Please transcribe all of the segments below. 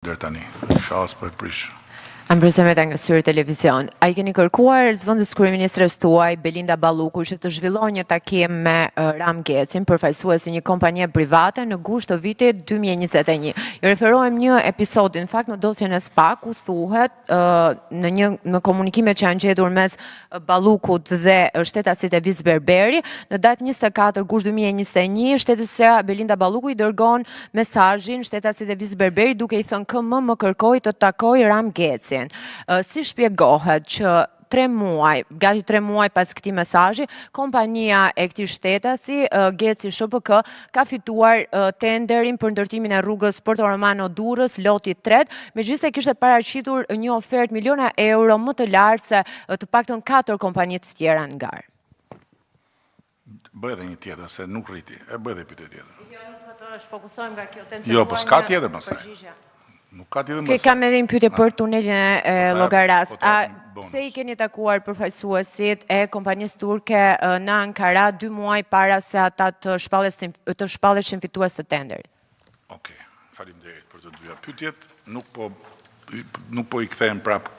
Dërë tani, shas për prish. Ambrësemet nga syri televizion. A i keni kërkuar zëvendës kryeministres tuaj, Belinda Balluku, që të zhvillojë një takim me Ram Gecin, përfaqësuesi një kompanie private në gusht të vitit 2021. I referohem një episodi, në fakt në dosjen e SPA, ku thuhet në komunikimet që janë gjetur mes Ballukut dhe shtetasit e Vis Berberi, në datë 24 gusht 2021, shtetësja Belinda Balluku i dërgon mesazhin shtetasit e Vis Berberi duke i thënë KM më kërkoi të takoj Ram Gecin. Si shpjegohet që gati 3 muaj pas këtij mesazhi, kompania e këtij shtetasi, Geci SHPK, ka fituar tenderin për ndërtimin e rrugës Porto Romano Durrës, loti 3, megjithëse kishte paraqitur një ofertë miliona euro më të lartë se të paktën 4 kompani të tjera në garë. Bëj edhe një tjetër, se nuk rriti. E bëj edhe pyetje tjetër. Jo, nuk do të fokusohem nga kjo temë. Jo, po s'ka tjetër pastaj. Nuk ka tjetër më. Kam edhe një pyetje për tunelin e Llogaras. Pse i keni takuar përfaqësuesit e kompanisë turke në Ankara 2 muaj para se ata të shpalleshin fitues të tenderit? Okej, faleminderit për të dyja pyetjet. Nuk po i kthehem prap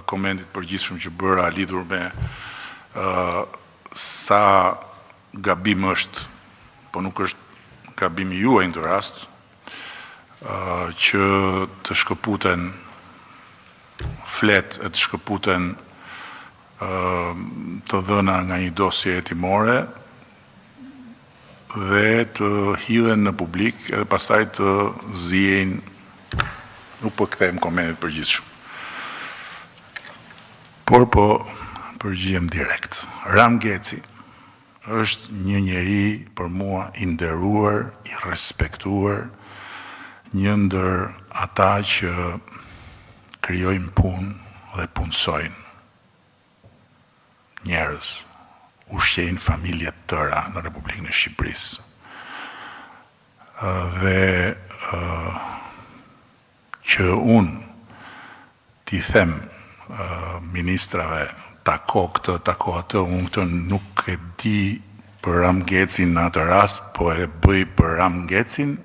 komentit përgjithshëm që bëra lidhur me sa gabim është, po nuk është gabimi juaj në këtë rast, që të shkëputen flet e të shkëputen të dhëna nga një dosje hetimore dhe të hidhen në publik edhe pastaj të zihen, nuk po kthehem komentet përgjithshëm. Por po përgjigjem direkt. Ram Geci është një njeri për mua i nderuar, i respektuar, një ndër ata që krijojnë punë dhe punësojnë njerëz, ushqejnë familjet tëra në Republikën e Shqipërisë. Dhe që unë t'i them ministrave tako këtë, tako atë, unë këtë nuk e di për Ram Gecin në atë rast, po e bëj për Ram Gecin,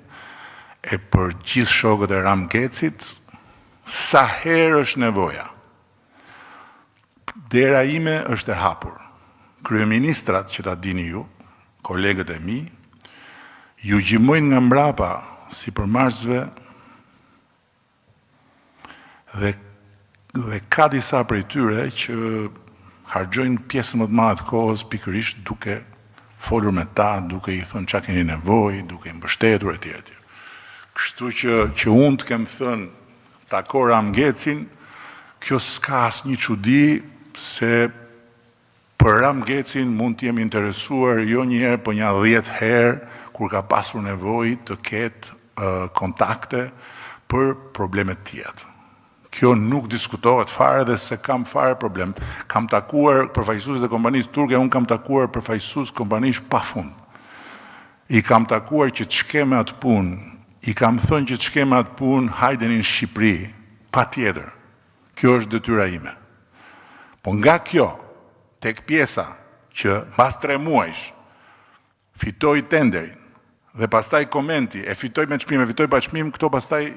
e për gjithë shokët e Ram Gecit, sa herë është nevoja. Dera ime është e hapur. Kryeministrat që ta dini ju, kolegët e mi, ju gjymojnë nga mbrapa si përmarrësve dhe ka disa prej tyre që harxojnë pjesën më të madhe të kohës pikërisht duke folur me ta, duke i thënë çka keni nevojë, duke i mbështetur etj. etj. Kështu që unë të kem thënë tako Ram Gecin, kjo s'ka asnjë çudi, se për Ram Gecin mund të jem interesuar jo një herë, po një 10 herë, kur ka pasur nevojë të ketë kontakte për problemet tjetër. Kjo nuk diskutohet fare dhe se kam fare problem. Kam takuar përfaqësuesit e kompanisë turke, unë kam takuar përfaqësues kompanisë pafund. I kam takuar që të shkeme atë punë, i kam thënë që të shkeme atë punë, hajdeni në Shqipëri, pa tjetër. Kjo është detyra ime. Po nga kjo, tek pjesa që mbas 3 muajsh, fitoj tenderin, dhe pastaj komenti, e fitoj me çmim, e fitoj pa çmim, këto pastaj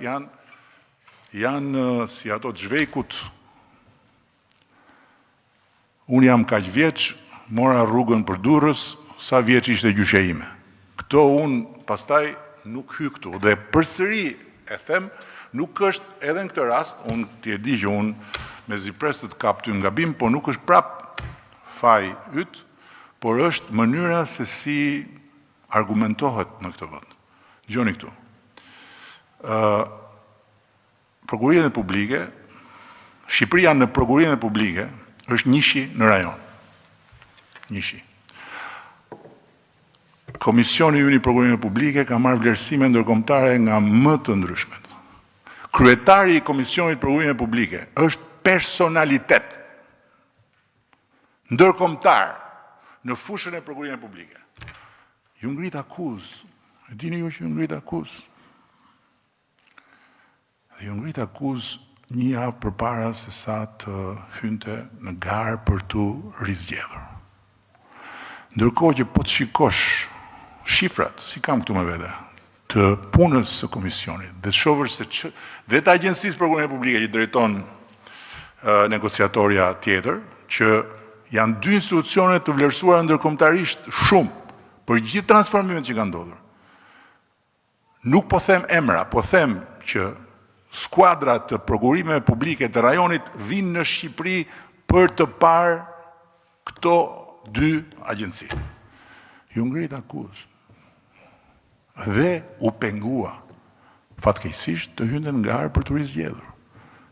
janë si ato të zhvejkut. Unë jam kaq vjeç, mora rrugën për Durrës, sa vjeç ishte gjyqja ime. Këto unë pastaj nuk hy këtu. Dhe përsëri e them, nuk është edhe në këtë rast, unë t'je di që unë me zipres të kap ty nga bim, po nuk është prap faj yt, por është mënyra se si argumentohet në këtë vend. Gjoni këtu. Prokuria publike, Shqipëria në Prokurinë Publike është njëshi në rajon. Njëshi. Komisioni ynë i Prokurinë Publike ka marrë vlerësime ndërkombëtare nga më të ndryshmet. Kryetari i Komisionit Prokurinë Publike është personalitet ndërkombëtar në fushën e Prokurinë Publike. Ju ngrit akuzë, e dini ju që ju ngrit akuzë. Dhe ju ngrit akuzë një javë përpara se sa të hynte në garë për tu rizgjedhur. Ndërkohë që po të shikosh shifrat, si kam këtu me vete, të punës së komisionit dhe të shohësh se dhe të Agjencisë për Prokurorinë Publike që drejton negociatorja tjetër, që janë dy institucione të vlerësuara ndërkombëtarisht shumë për gjithë transformimet që kanë ndodhur. Nuk po them emra, po them që skuadra të prokurimeve publike të rajonit vinë në Shqipëri për të parë këto dy agjenci. Ju ngrit akuzë dhe u pengua fatkeqësisht të hynden nga arë për të rizgjedhur.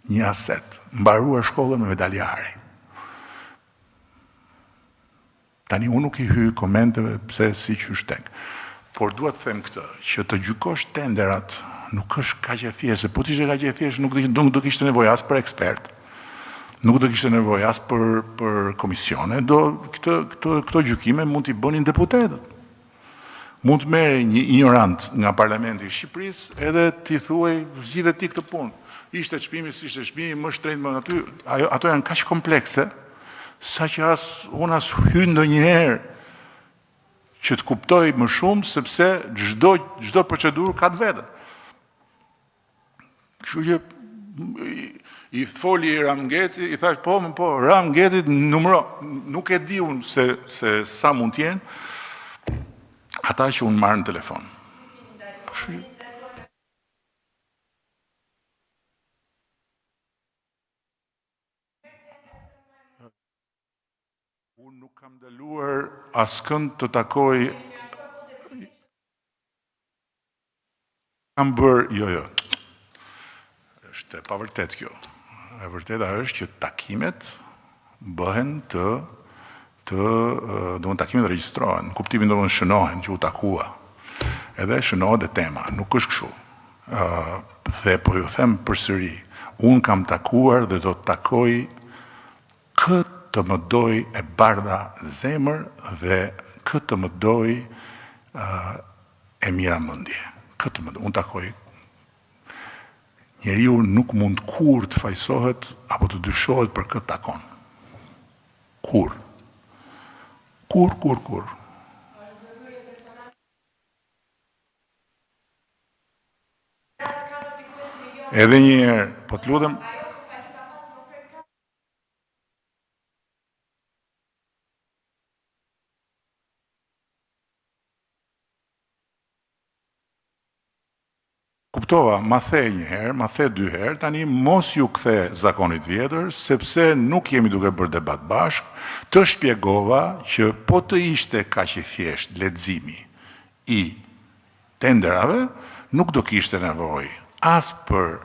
Një aset, mbaruar shkollën me medaljare. Tani unë nuk i hy komenteve pse si që shtek. Por duhet të them këtë, që të gjykosh tenderat nuk është kaq e thjeshtë, po të ishte kaq e thjeshtë nuk do kishte nevojë as për ekspert, nuk do kishte nevojë as për komisione, këto gjykime mund t'i bënin deputetët. Mund të merë një ignorant nga Parlamenti i Shqipërisë edhe t'i thuaj zgjidhet ti këtë punë. Ishte çmimi, s'ishte çmimi, më shtrenjtë më aty, ato janë kaq komplekse sa që unë as hy ndonjëherë që të kuptoj më shumë, sepse çdo procedurë ka të vetën. Kështu që i foli Ramgeci, i thash po, Ramgeci numëro, nuk e di unë se sa mund t'jenë ata që unë marrë në telefon. Unë nuk kam ndaluar askënd të takoj. Kam bërë, jo. Është e pavërtet kjo. E vërteta është që takimet bëhen takimet regjistrohen, në kuptimin do më shënohen që u takua. Edhe shënohet e tema, nuk është kështu. Dhe po ju them përsëri, unë kam takuar dhe do të takoj këtë të më doj e bardha zemër dhe këtë të më doj e mira mendje. Këtë më doj, unë takoj. Njeriu nuk mund kur të fajsohet apo të dyshohet për këtë takon. Kur. Edhe një herë, po të lutem. Kuptova, ma the një herë, ma the dy herë, tani mos ju kthe zakonit vjetër, sepse nuk jemi duke bërë debat bashkë, të shpjegova që po të ishte kaq i thjesht leximi i tenderave, nuk do kishte nevojë as për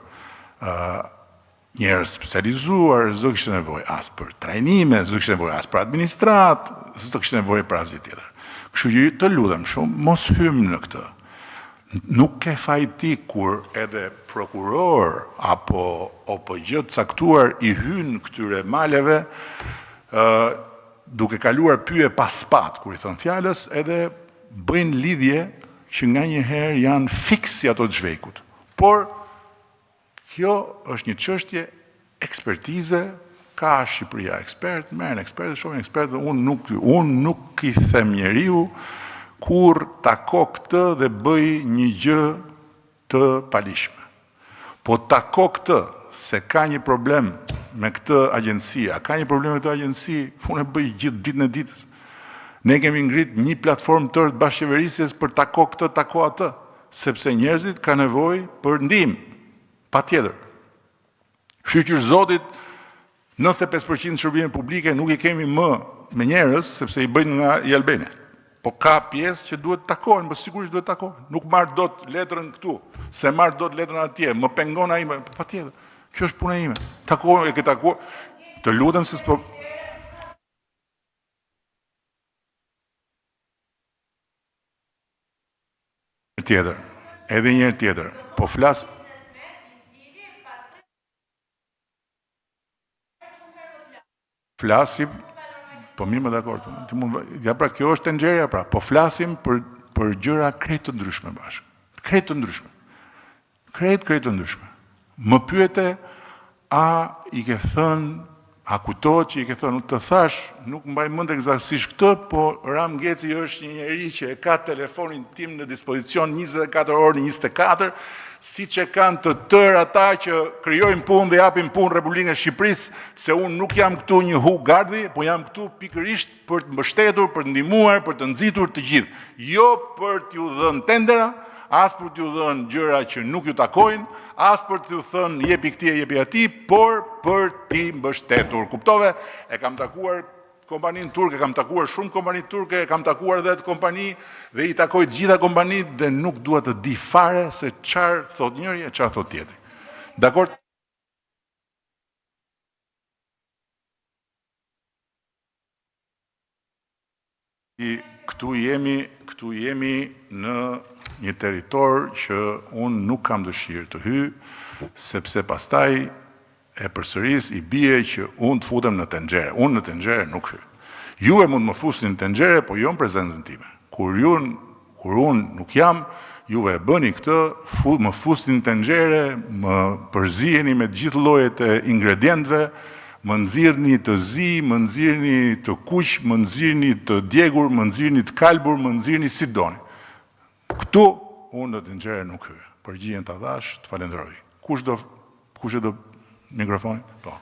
njerëz specializuar, s'do kishte nevojë as për trajnime, s'do kishte nevojë as për administrat, s'do kishte nevojë për asgjë tjetër. Kështu që të lutem shumë, mos hym në këtë. Nuk ke fajti kur edhe prokuror apo OPG të caktuar i hyn këtyre maleve duke kaluar pyetje pas pat kur i thon fjalës, edhe bëjnë lidhje që nga një herë janë fiksi ato të zhvekut. Por kjo është një çështje ekspertize, ka Shqipëria ekspert, merren ekspertë, shohin ekspertë, unë nuk i them njeriu kur tako këtë dhe bëj një gjë të palishme. Po tako këtë, se ka një problem me këtë agjenci, a ka një problem me këtë agjenci, unë e bëj gjithë ditën e ditës. Ne kemi ngrit një platformë tërë të bashkëqeverisjes për tako këtë, tako atë, sepse njerëzit ka nevojë për ndihmë, patjetër. Shqyqyr Zotit, 95% shërbime publike nuk i kemi më me njerëz, sepse i bëjnë nga i Albania. Po ka pjesë që duhet të takohen, po sigurisht duhet të takohen. Nuk marr dot letrën këtu, se marr dot letrën atje, më pengon ai, patjetër. Kjo është puna ime. Takohen e ke takuar. Të lutem se s'po tjetër. Edhe një herë tjetër. Po flas flasim. Po mirë më dakord. Ja pra kjo është tenxheria pra, po flasim për gjëra krejt të ndryshme bashkë. Krejt të ndryshme. Krejt të ndryshme. Më pyete a i ke thënë A kujtohet që i ke thënë, të thash, nuk mbaj mend eksaktësisht këtë, po Ram Geci është një njeri që e ka telefonin tim në dispozicion 24 orë 24, siç e kanë të tërë ata që krijojnë punë dhe japin punë Republikën e Shqipërisë, se unë nuk jam këtu një hu gardhi, po jam këtu pikërisht për të mbështetur, për të ndihmuar, për të nxitur të gjithë. Jo për t'ju dhënë tendera, as për t'ju dhënë gjëra që nuk ju takojnë, as për t'ju thënë jepi këtij, jepi atij, por për t'i mbështetur. Kuptove? E kam takuar kompaninë turke, kam takuar shumë kompani turke, kam takuar edhe të kompani dhe i takoj të gjitha kompanitë dhe nuk dua të di fare se çfarë thot njëri e çfarë thot tjetri. Dakor? Këtu jemi në një territor që unë nuk kam dëshirë të hy, sepse pastaj e përsëris i bie që unë të futem në tenxhere. Unë në tenxhere nuk hy. Juve mund më fusni në tenxhere, po jo në prezencën time. Kur unë nuk jam, juve e bëni këtë, më fusni në tenxhere, më përziheni me gjithë llojet e ingredientëve, më nxirrni të zi, më nxirrni të kuq, më nxirrni të djegur, më nxirrni të kalbur, më nxirrni si doni. Këtu unë në tenxhere nuk hy. Përgjigjen ta dhash, të falenderoj. Kush e do mikrofonin? Po.